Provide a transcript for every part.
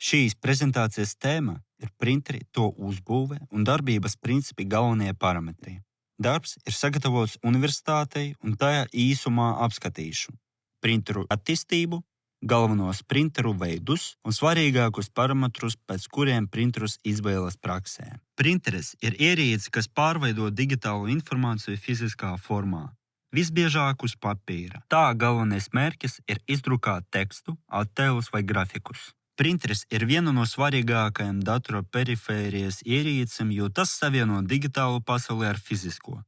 Šīs prezentācijas tēma ir printeri, to uzbūve un darbības principi galvenie parametri. Darbs ir sagatavots universitātei un tajā īsumā apskatīšu printeru attīstību, galvenos printeru veidus un svarīgākus parametrus, pēc kuriem printerus izvēlas praksē. Printeris ir ierīce, kas pārveido digitālu informāciju fiziskā formā. Visbiežāk uz papīra. Tā galvenais mērķis ir izdrukāt tekstu, attēlus vai grafikus. Printeris ir viena no svarīgākajām datora perifērijas ierīcēm, jo tas savieno digitālo pasauli ar fizisko.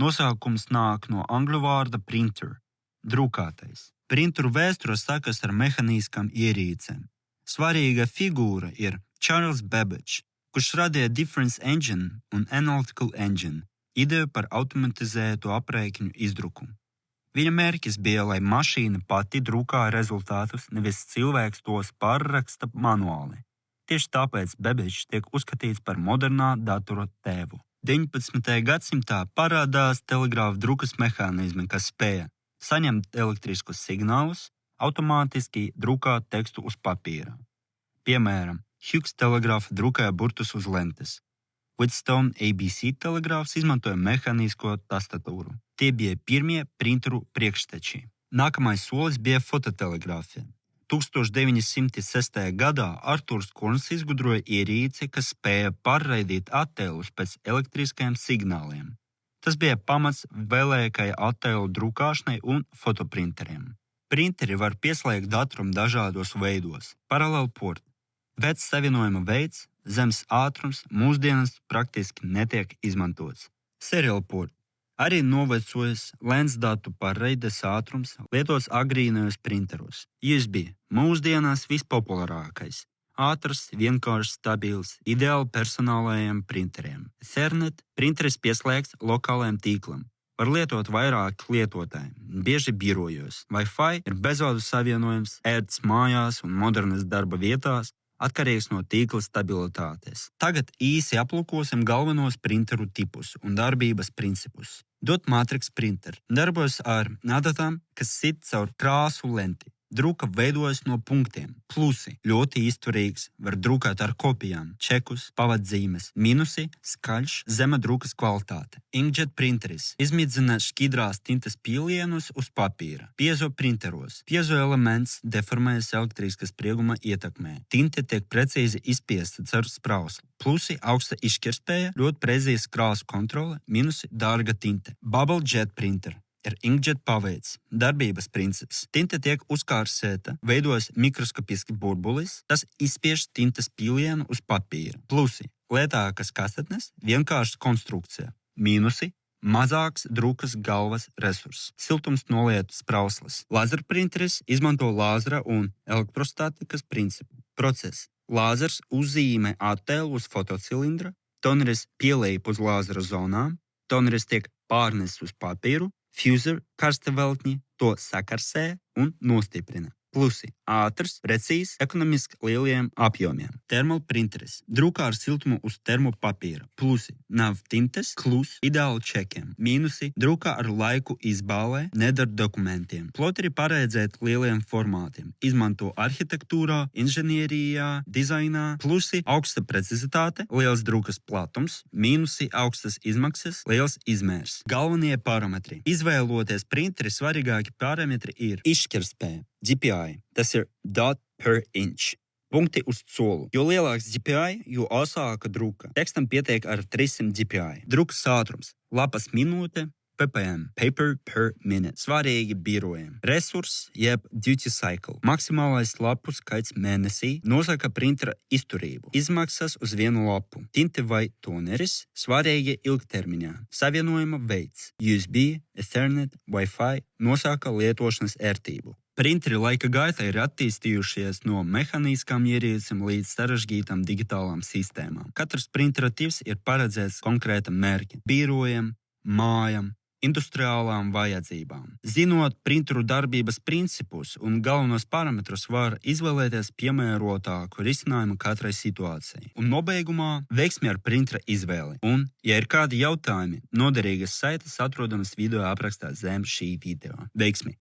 Nosaukums nāk no angļu vārda printer – drukātais. Printeru vēsture sakas ar mehāniskām ierīcēm. Svarīga figūra ir Charles Babbage, kurš radīja Difference Engine un Analytical Engine, ideju par automatizētu aprēķinu izdruku. Viņa mērķis bija, lai mašīna pati drukā rezultātus, nevis cilvēks tos pārraksta manuāli. Tieši tāpēc Babbage tiek uzskatīts par modernā datora tēvu. 19. gadsimtā parādās telegrāfa drukas mehānismi, kas spēja saņemt elektriskus signālus, automātiski drukāt tekstu uz papīra. Piemēram, Hughes telegrāfa drukāja burtus uz lentes. Wheatstone ABC telegrāfs izmantoja mehānisko tastatūru. Tie bija pirmie printeru priekšteči. Nākamais solis bija fototelegrāfija. 1906. gadā Arturs Korns izgudroja ierīci, kas spēja pārraidīt attēlus pēc elektriskajiem signāliem. Tas bija pamats vēlēkai attēlu drukāšanai un fotoprinteriem. Printeri var pieslēgt datoram dažādos veidos. Parallel port. Vecs savienojuma veids, zemes ātrums mūsdienas praktiski netiek izmantots. Serial port. Arī novecojis lēns datu pārraides ātrums lietots agrīnajos printeros. USB. Mūsdienās vispopulārākais. Ātrs, vienkāršs, stabils, ideāli personālajiem printeriem. Ethernet. Printeris pieslēgts lokālajiem tīklam. Var lietot vairāk lietotāji, bieži birojos. Wi-Fi ir bezvadu savienojums, ērts mājās un modernas darba vietās, atkarīgs no tīkla stabilitātes. Tagad īsi aplūkosim galvenos printeru tipus un darbības principus. Dot matrix printer darbojas ar adatām, kas sit caur krāsu lenti. Druka veidojas no punktiem. Plusi ļoti izturīgs, var drukāt ar kopijām, čekus, pavadzīmes. Minusi skaļš, zema drukas kvalitāte. Inkjet printeris izmidzina šķidrās tintas pīlienus uz papīra. Piezo printeros. Piezo elements deformējas elektriskas sprieguma ietekmē. Tinte tiek precīzi izspiesta caur sprauslu. Plusi augsta izšķirtspēja, ļoti precīza krāsu kontrole, minusi dārga tinte. Bubble jet printer ir inkjet paveids, darbības princips. Tinte tiek uzkārsēta, veidojas mikroskopiski burbulis, tas izspiež tintas pīlienu uz papīra. Plusi lētākas kasetnes, vienkārša konstrukcija. Mīnusi mazāks drukas galvas resurss. Siltums noliet sprauslas. Lazerprinteris izmanto lāzera un elektrostatikas principu. Process. Lāzers uzzīmē attēlu uz fotocilindra, toneris pielejp uz lāzera zonām, toneris tiek pārnests uz papīru, fuser karstaveltņi to sakarsē un nostiprina. Plusi ātrs, precīzs, ekonomiski lieliem apjomiem. Termoprinteris drukā ar siltumu uz termopapīra. Plusi nav tintes, klus, ideāli čekiem. Mīnusi drukā ar laiku izbālē, nedara dokumentiem. Ploteri paredzēt lieliem formātiem. Izmanto arhitektūrā, inženierijā, dizainā. Plusi augsta precizitāte, liels drukas platums. Mīnusi augstas izmaksas, liels izmērs. Galvenie parametri. Izvēloties printeri, svarīgāki parametri ir izšķirtspēja. DPI, tas ir dot per inch. Punkti uz colu. Jo lielāks DPI, jo asāka druka. Tekstam pietiek ar 300 DPI. Drukas ātrums. Lapas minūte, ppm, paper per minute. Svarīgi birojiem. Resurs, jeb duty cycle. Maksimālais lapu skaits mēnesī nosaka printera izturību. Izmaksas uz vienu lapu. Tinte vai toneris, svarīgi ilgtermiņā. Savienojuma veids. USB, Ethernet, Wi-Fi nosaka lietošanas ērtību. Printeri laika gaitā ir attīstījušies no mehāniskām ierīcēm līdz sarežģītām digitālām sistēmām. Katrs printera tips ir paredzēts konkrētam mērķim – birojam, mājām, industriālām vajadzībām. Zinot printeru darbības principus un galvenos parametrus, var izvēlēties piemērotāku risinājumu katrai situācijai. Un nobeigumā veiksmi ar printera izvēli. Un, ja ir kādi jautājumi, noderīgas saites atrodamas video aprakstā zem šī video. Veiksmi!